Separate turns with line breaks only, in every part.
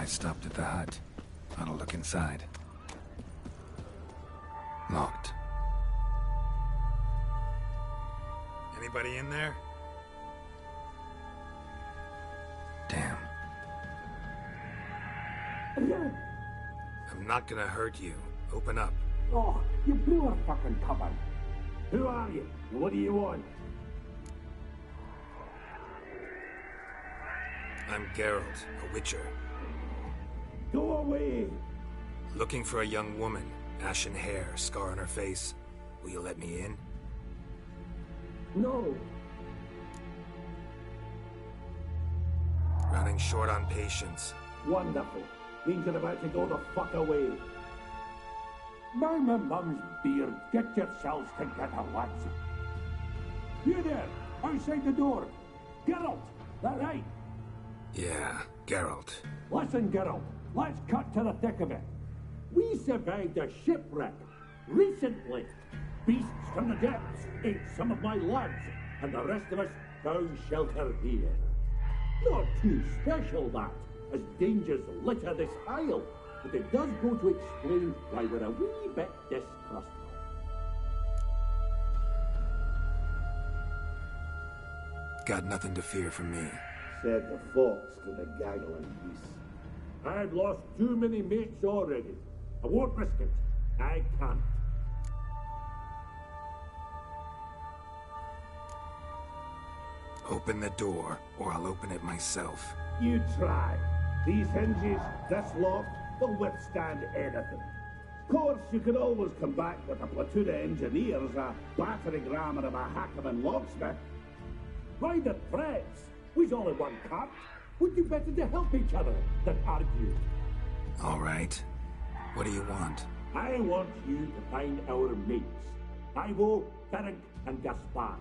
stopped at the hut. Ought to look inside. Locked. Anybody in there? Damn. I'm not gonna hurt you. Open up.
Oh, you blew a fucking cover. Who are you? And what do you want?
I'm Geralt, a witcher.
Go away!
Looking for a young woman. Ashen hair, scar on her face. Will you let me in?
No.
Running short on patience.
Wonderful. Means you're about to go the fuck away. By my mum's beard, get yourselves together, lads. You there, outside the door. Geralt, that right?
Yeah, Geralt.
Listen, Geralt, let's cut to the thick of it. We survived a shipwreck recently. Beasts from the depths ate some of my lads, and the rest of us found shelter here. Not too special, that, as dangers litter this isle, but it does go to explain why we're a wee bit distrustful.
Got nothing to fear from me.
Said the fox to the gaggling beast. I've lost too many mates already. I won't risk it. I can't.
Open the door, or I'll open it myself.
You try. These hinges, this lock, they'll withstand anything. Of course, you could always come back with a platoon of engineers, a battering ram and a hackman locksmith. Why the threats? We's all in one cart. Would do better to help each other than argue.
All right. What do you want?
I want you to find our mates. Ivo, Ferenc, and Gaspar.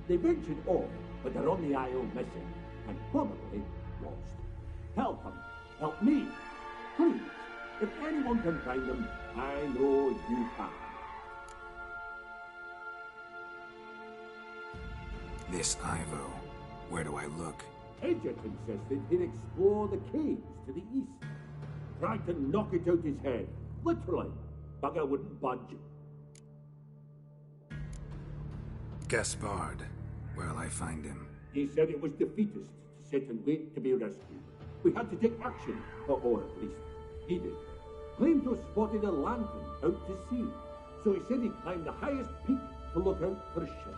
They ventured off, but they're on the Isle missing, and probably lost. Help them. Help me. Please. If anyone can find them, I know you can.
This Ivo. Where do I look?
Edget insisted he'd explore the caves to the east. Tried to knock it out his head. Literally. Bugger wouldn't budge.
Gaspard. Where'll I find him?
He said it was defeatist to sit and wait to be rescued. We had to take action, or at least he did. Claimed to have spotted a lantern out to sea, so he said he'd climb the highest peak to look out for ships.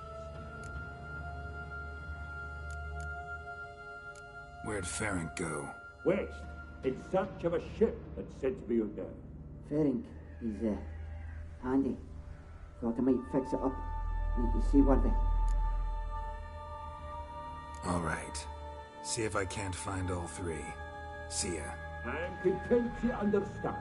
Where'd Ferenc go?
West, in search of a ship that's said to be out there.
Ferenc, he's handy. Thought I might fix it up, make you seaworthy.
All right. See if I can't find all three. See ya.
I'm content you understand.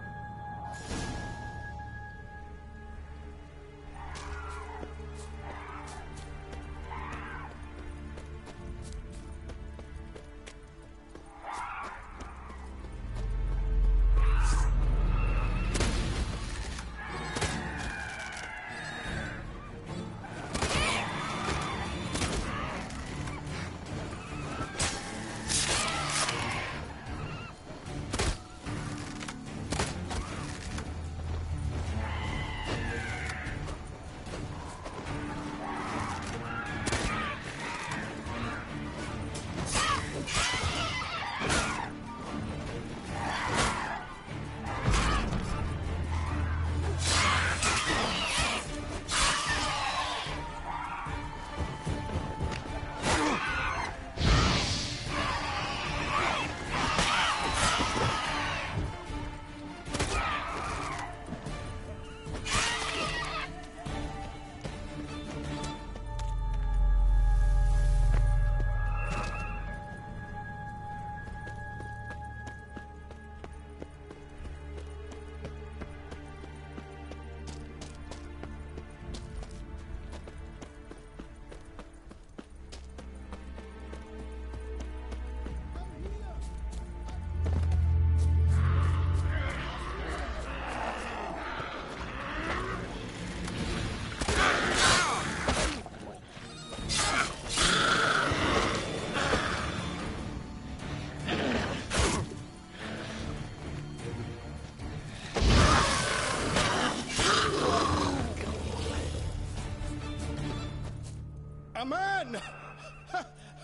A man!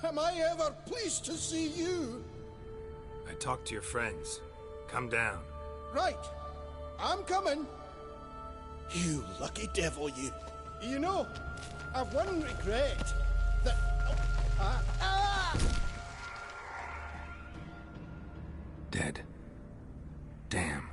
Am I ever pleased to see you?
I talked to your friends. Come down.
Right. I'm coming. You lucky devil, you. You know, I've one regret. That...
Dead. Damn.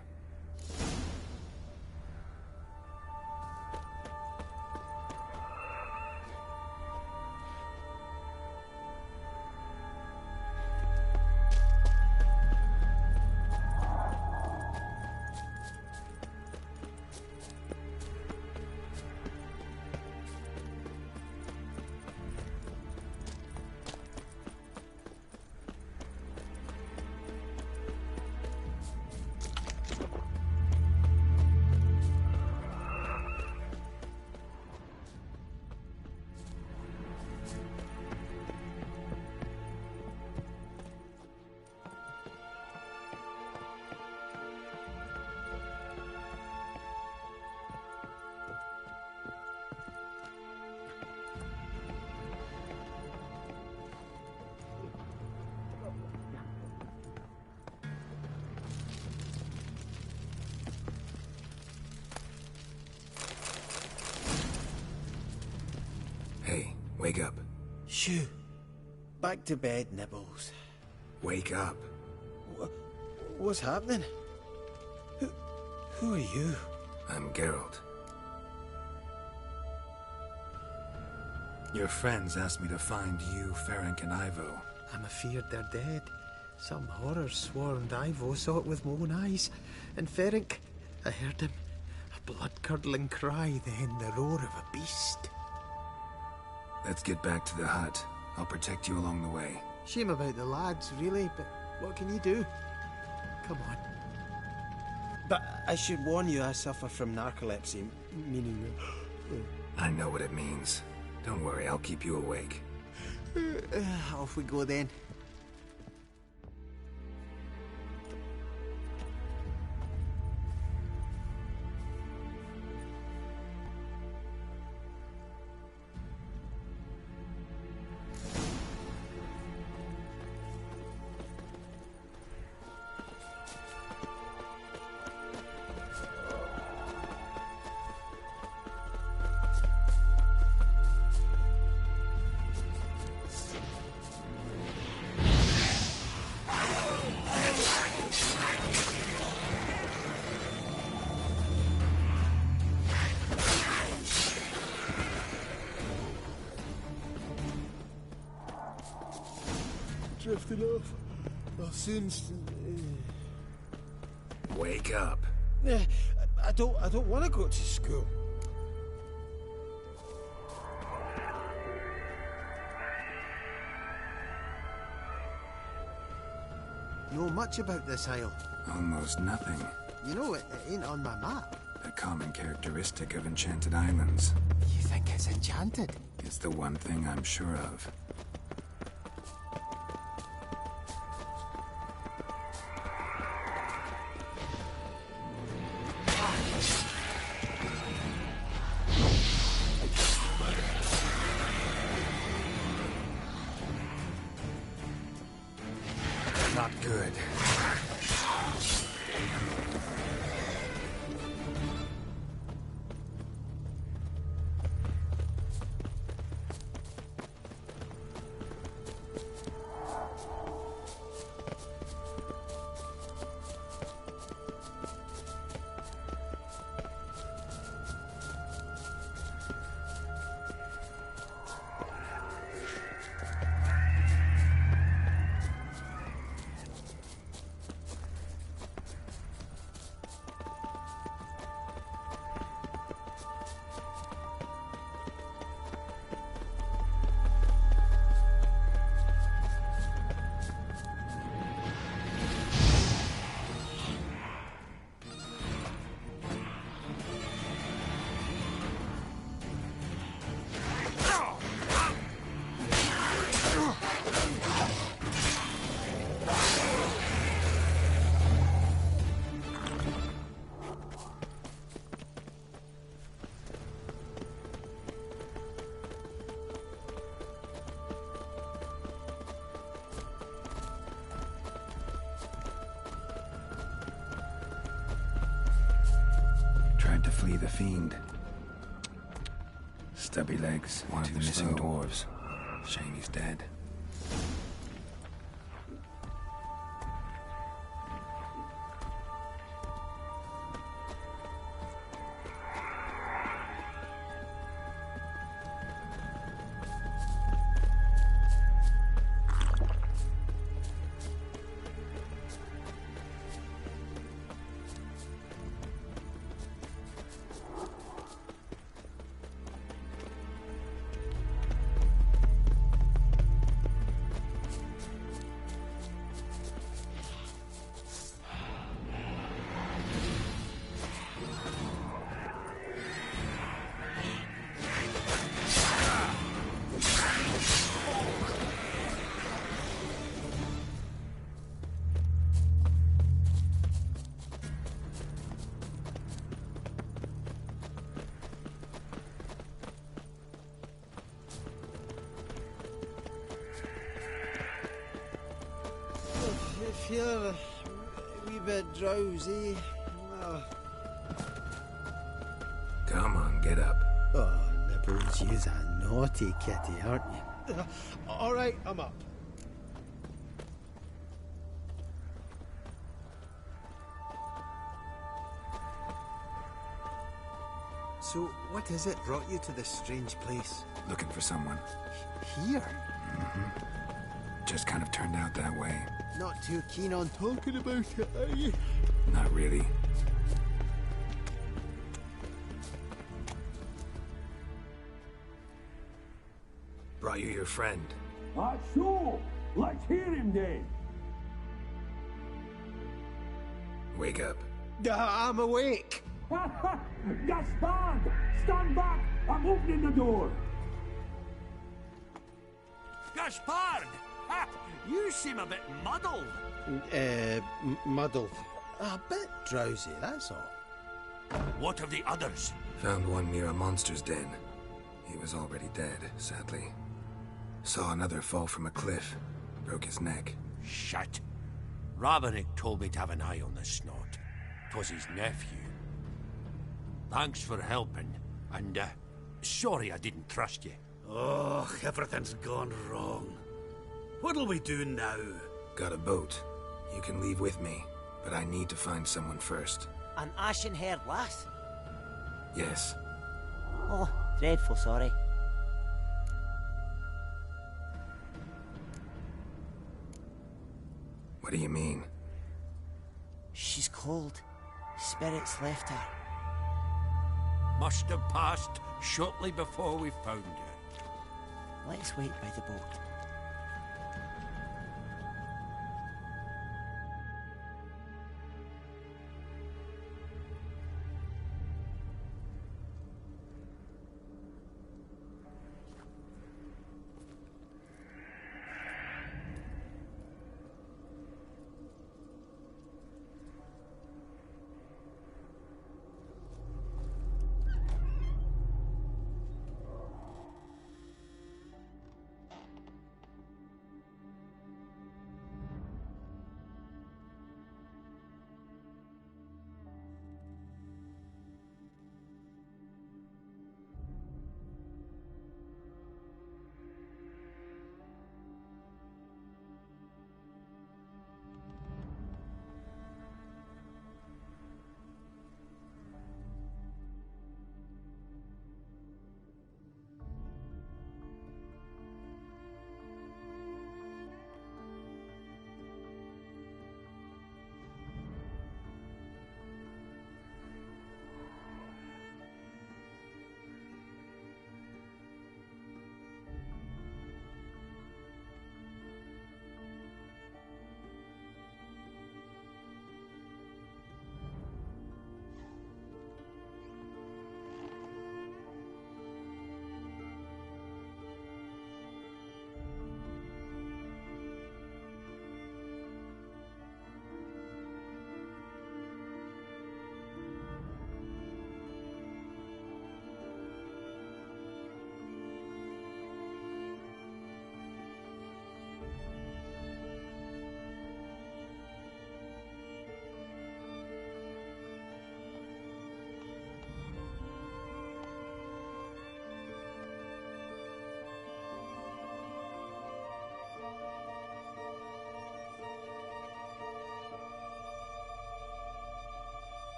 Hey, wake up.
Shoo. Back to bed, Nibbles.
Wake up.
What's happening? Who are you?
I'm Geralt. Your friends asked me to find you, Ferenc, and Ivo.
I'm afeard they're dead. Some horror swarmed Ivo, saw it with my own eyes. And Ferenc, I heard him. A blood-curdling cry, then the roar of a beast.
Let's get back to the hut. I'll protect you along the way.
Shame about the lads, really, but what can you do? Come on.
But I should warn you, I suffer from narcolepsy, meaning...
I know what it means. Don't worry, I'll keep you awake.
Off we go then.
Drifting off. I'll soon...
Wake up.
I don't want to go to school.
Know much about this isle?
Almost nothing.
You know, it ain't on my map.
A common characteristic of enchanted islands.
You think it's enchanted?
It's the one thing I'm sure of. Not good. Obviously the fiend. Stubby legs, one of the missing dwarves. Shame he's dead.
I feel a wee bit drowsy. Oh.
Come on, get up.
Oh, Nibbles, you's a naughty kitty, aren't you? All right, I'm up. So, what is it brought you to this strange place?
Looking for someone.
Here?
Just kind of turned out that way.
Not too keen on talking about it, are you?
Not really. Brought you your friend.
So, let's hear him then.
Wake up.
I'm awake.
Gaspard! Stand back! I'm opening the door!
Gaspard! Ha! You seem a bit muddled.
Muddled. A bit drowsy, that's all.
What of the others?
Found one near a monster's den. He was already dead, sadly. Saw another fall from a cliff. Broke his neck.
Shit. Raverick told me to have an eye on the snot. 'Twas his nephew. Thanks for helping, and, sorry I didn't trust you.
Oh, everything's gone wrong. What'll we do now?
Got a boat. You can leave with me, but I need to find someone first.
An ashen-haired lass?
Yes.
Oh, dreadful sorry.
What do you mean?
She's cold. Spirits left her.
Must have passed shortly before we found her.
Let's wait by the boat.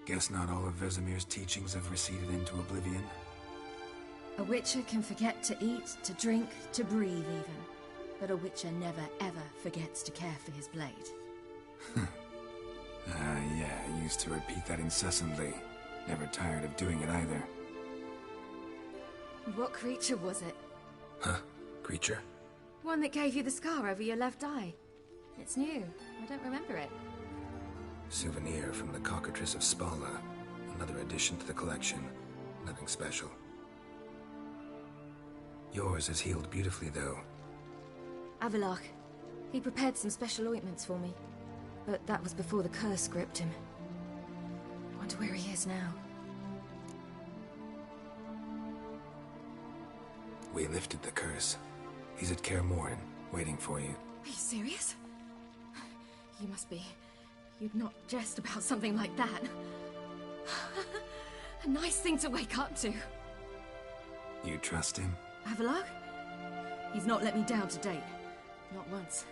Guess not all of Vesemir's teachings have receded into oblivion.
A witcher can forget to eat, to drink, to breathe even. But a witcher never ever forgets to care for his blade.
Yeah, I used to repeat that incessantly. Never tired of doing it either.
What creature was it?
Huh? Creature?
One that gave you the scar over your left eye. It's new. I don't remember it.
Souvenir from the Cockatrice of Spala. Another addition to the collection. Nothing special. Yours is healed beautifully, though.
Avalok. He prepared some special ointments for me. But that was before the curse gripped him. Wonder where he is now.
We lifted the curse. He's at Kaer Morhen, waiting for you.
Are you serious? You must be. You'd not jest about something like that. A nice thing to wake up to.
You trust him?
Avalok? He's not let me down to date. Not once.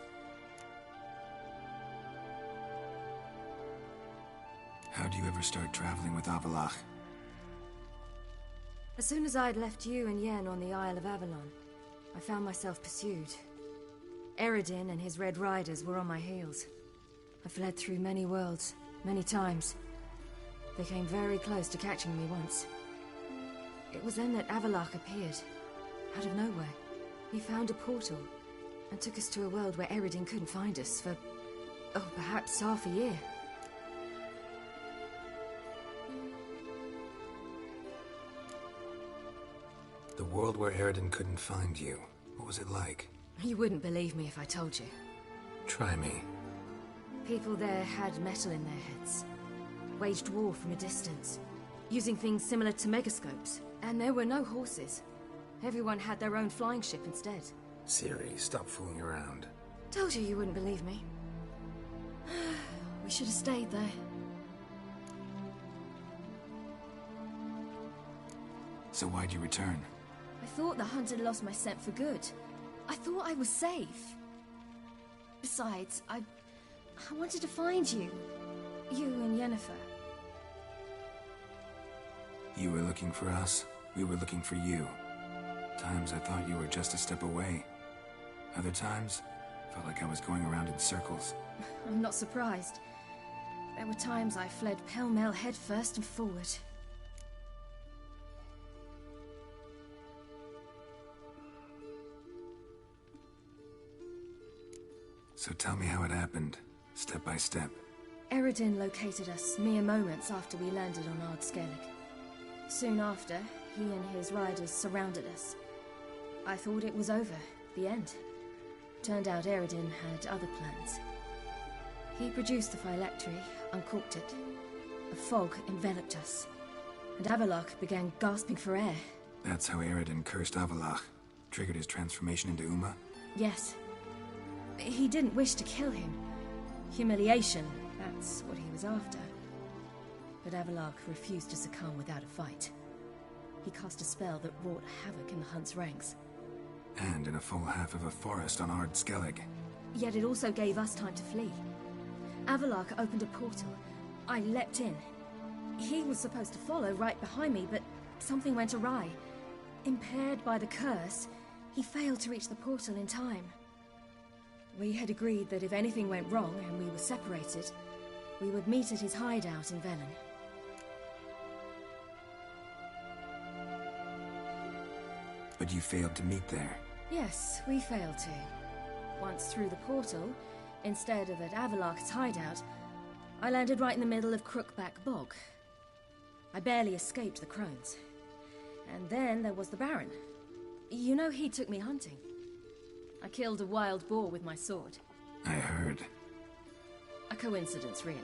How'd you ever start traveling with Avalok?
As soon as I'd left you and Yen on the Isle of Avalon, I found myself pursued. Eredin and his Red Riders were on my heels. I fled through many worlds, many times. They came very close to catching me once. It was then that Avalok appeared, out of nowhere. He found a portal, and took us to a world where Eredin couldn't find us for, oh, perhaps half a year.
The world where Eredin couldn't find you. What was it like?
You wouldn't believe me if I told you.
Try me.
People there had metal in their heads. Waged war from a distance. Using things similar to megascopes. And there were no horses. Everyone had their own flying ship instead.
Ciri, stop fooling around.
Told you wouldn't believe me. We should have stayed there.
So why'd you return?
I thought the hunt had lost my scent for good. I thought I was safe. Besides, I wanted to find you. You and Yennefer.
You were looking for us. We were looking for you. Times I thought you were just a step away. Other times, felt like I was going around in circles.
I'm not surprised. There were times I fled pell-mell headfirst and forward.
So tell me how it happened, step by step.
Eredin located us mere moments after we landed on Ard Skellig. Soon after, he and his riders surrounded us. I thought it was over, the end. Turned out Eredin had other plans. He produced the phylactery, uncorked it. A fog enveloped us, and Avalok began gasping for air.
That's how Eredin cursed Avalok. Triggered his transformation into Uma?
Yes. He didn't wish to kill him. Humiliation, that's what he was after. But Avalok refused to succumb without a fight. He cast a spell that wrought havoc in the hunt's ranks.
And in a full half of a forest on Ard Skellig.
Yet it also gave us time to flee. Avalok opened a portal. I leapt in. He was supposed to follow right behind me, but something went awry. Impaired by the curse, he failed to reach the portal in time. We had agreed that if anything went wrong and we were separated, we would meet at his hideout in Velen.
But you failed to meet there.
Yes, we failed to. Once through the portal, instead of at Avalok's hideout, I landed right in the middle of Crookback Bog. I barely escaped the crones. And then there was the Baron. You know, he took me hunting. I killed a wild boar with my sword.
I heard.
A coincidence, really.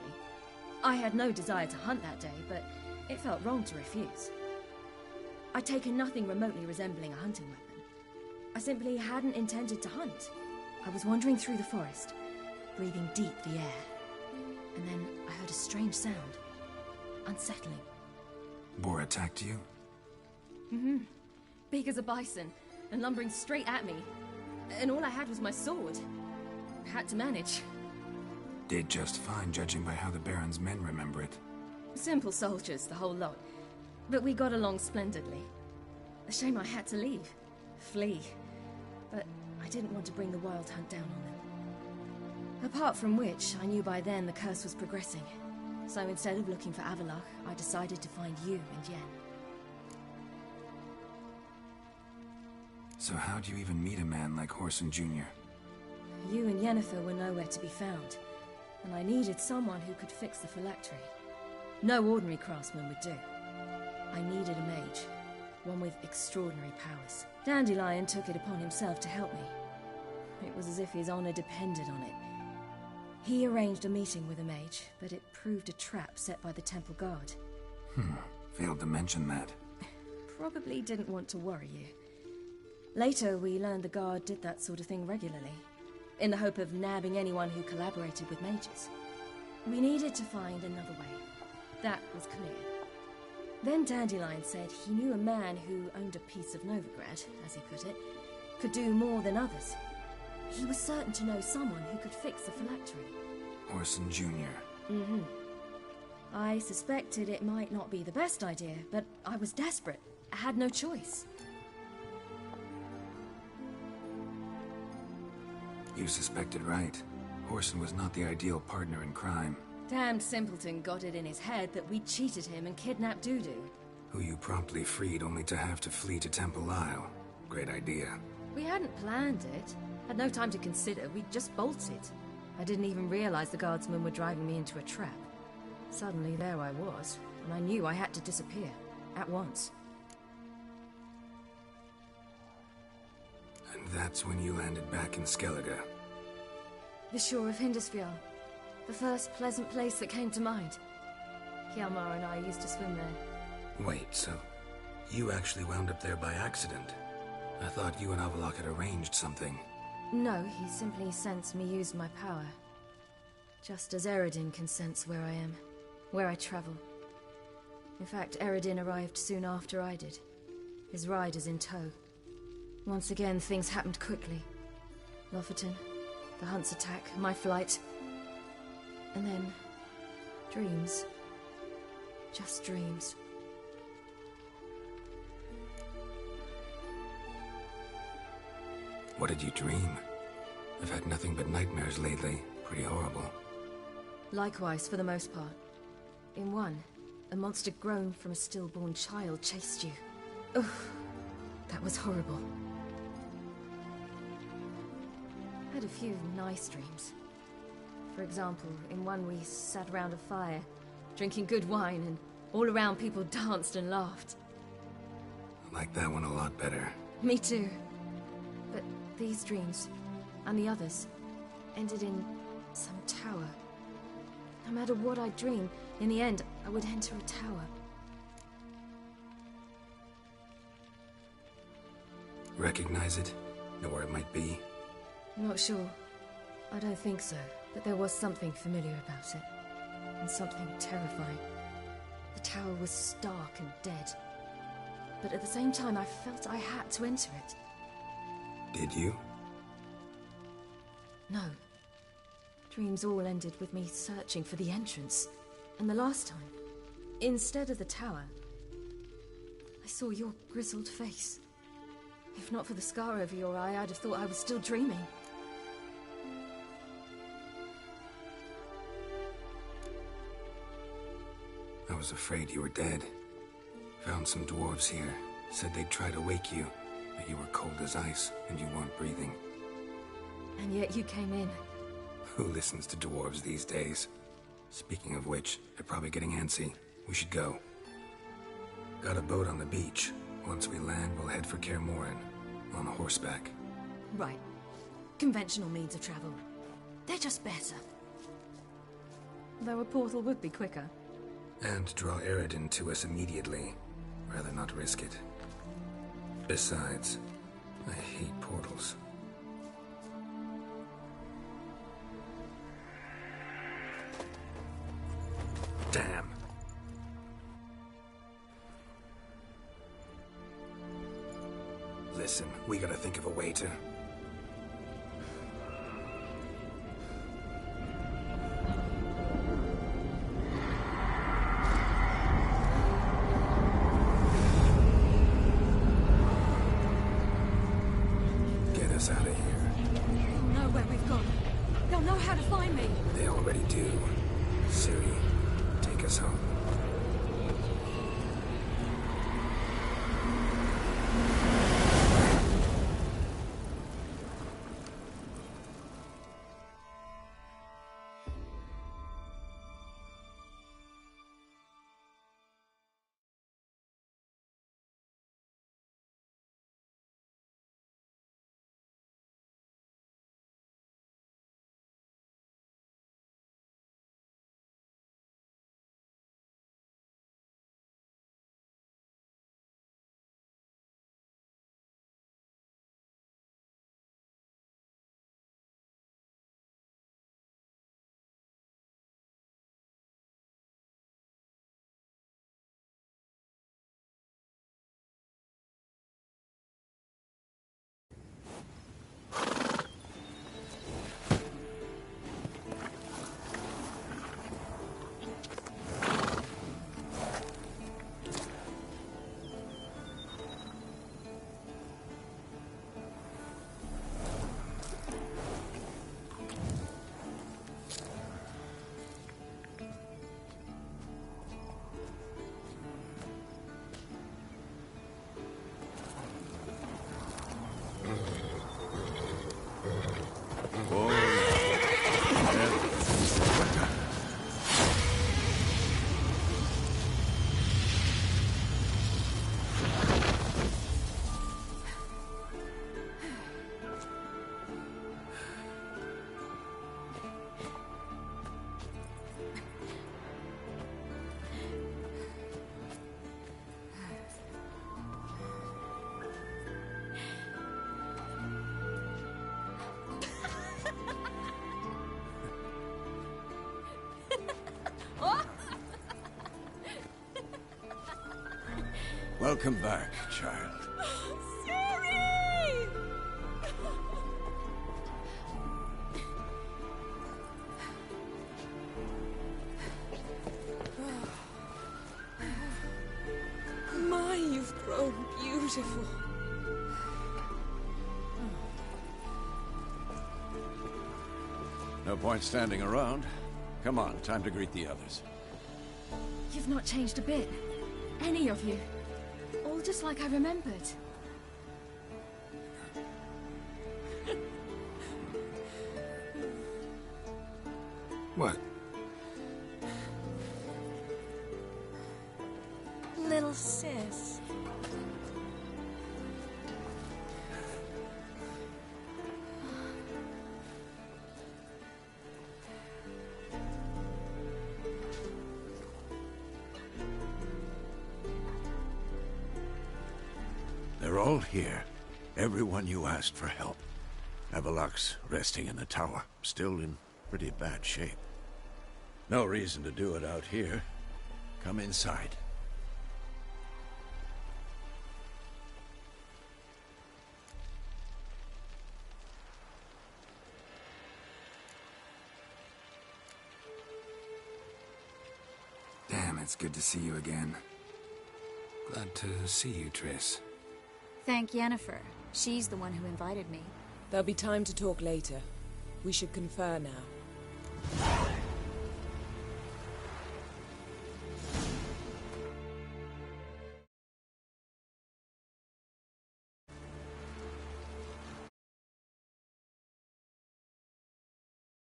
I had no desire to hunt that day, but it felt wrong to refuse. I'd taken nothing remotely resembling a hunting weapon. I simply hadn't intended to hunt. I was wandering through the forest, breathing deep the air. And then I heard a strange sound. Unsettling.
Boar attacked you?
Mm-hmm. Big as a bison, and lumbering straight at me. And all I had was my sword. Had to manage.
Did just fine, judging by how the Baron's men remember it.
Simple soldiers, the whole lot. But we got along splendidly. A shame I had to leave. Flee. But I didn't want to bring the Wild Hunt down on them. Apart from which, I knew by then the curse was progressing. So instead of looking for Avallac'h, I decided to find you and Yen.
So how'd you even meet a man like Whoreson Jr.?
You and Yennefer were nowhere to be found, and I needed someone who could fix the phylactery. No ordinary craftsman would do. I needed a mage, one with extraordinary powers. Dandelion took it upon himself to help me. It was as if his honor depended on it. He arranged a meeting with a mage, but it proved a trap set by the temple guard.
Failed to mention that.
Probably didn't want to worry you. Later, we learned the guard did that sort of thing regularly, in the hope of nabbing anyone who collaborated with mages. We needed to find another way. That was clear. Then Dandelion said he knew a man who owned a piece of Novigrad, as he put it, could do more than others. He was certain to know someone who could fix the phylactery.
Whoreson Jr.
I suspected it might not be the best idea, but I was desperate. I had no choice.
You suspected right. Whoreson was not the ideal partner in crime.
Damned simpleton got it in his head that we cheated him and kidnapped Dudu.
Who you promptly freed only to have to flee to Temple Isle. Great idea.
We hadn't planned it. Had no time to consider. We just bolted. I didn't even realize the guardsmen were driving me into a trap. Suddenly there I was, and I knew I had to disappear. At once.
And that's when you landed back in Skellige.
The shore of Hindisfjall. The first pleasant place that came to mind. Hjalmar and I used to swim there.
Wait, so you actually wound up there by accident? I thought you and Avallac'h had arranged something.
No, he simply sensed me use my power. Just as Eredin can sense where I am, where I travel. In fact, Eredin arrived soon after I did. His riders in tow. Once again, things happened quickly. Lofoten, the Hunt's attack, my flight. And then, dreams. Just dreams.
What did you dream? I've had nothing but nightmares lately. Pretty horrible.
Likewise, for the most part. In one, a monster grown from a stillborn child chased you. Ugh, that was horrible. I had a few nice dreams. For example, in one we sat around a fire, drinking good wine, and all around people danced and laughed.
I like that one a lot better.
Me too. But these dreams, and the others, ended in some tower. No matter what I dream, in the end, I would enter a tower.
Recognize it? Know where it might be?
Not sure. I don't think so, but there was something familiar about it. And something terrifying. The tower was stark and dead. But at the same time, I felt I had to enter it.
Did you?
No. Dreams all ended with me searching for the entrance. And the last time, instead of the tower, I saw your grizzled face. If not for the scar over your eye, I'd have thought I was still dreaming.
I was afraid you were dead. Found some dwarves here. Said they'd try to wake you, but you were cold as ice and you weren't breathing.
And yet you came in.
Who listens to dwarves these days? Speaking of which, they're probably getting antsy. We should go. Got a boat on the beach. Once we land, we'll head for Kaer Morhen. On horseback.
Right. Conventional means of travel. They're just better. Though a portal would be quicker.
And draw Eredin to us immediately. Rather not risk it. Besides, I hate portals. Damn. Listen, we gotta think of a way to... us out of here.
They'll know where we've gone. They'll know how to find me.
They already do. Ciri, take us home.
Welcome back, child.
Ciri! My, you've grown beautiful.
No point standing around. Come on, time to greet the others.
You've not changed a bit. Any of you. All just like I remembered.
What?
Little sis.
They're all here. Everyone you asked for help. Avalok's resting in the tower, still in pretty bad shape. No reason to do it out here. Come inside.
Damn, it's good to see you again. Glad to see you, Triss.
Thank Yennefer. She's the one who invited me.
There'll be time to talk later. We should confer now.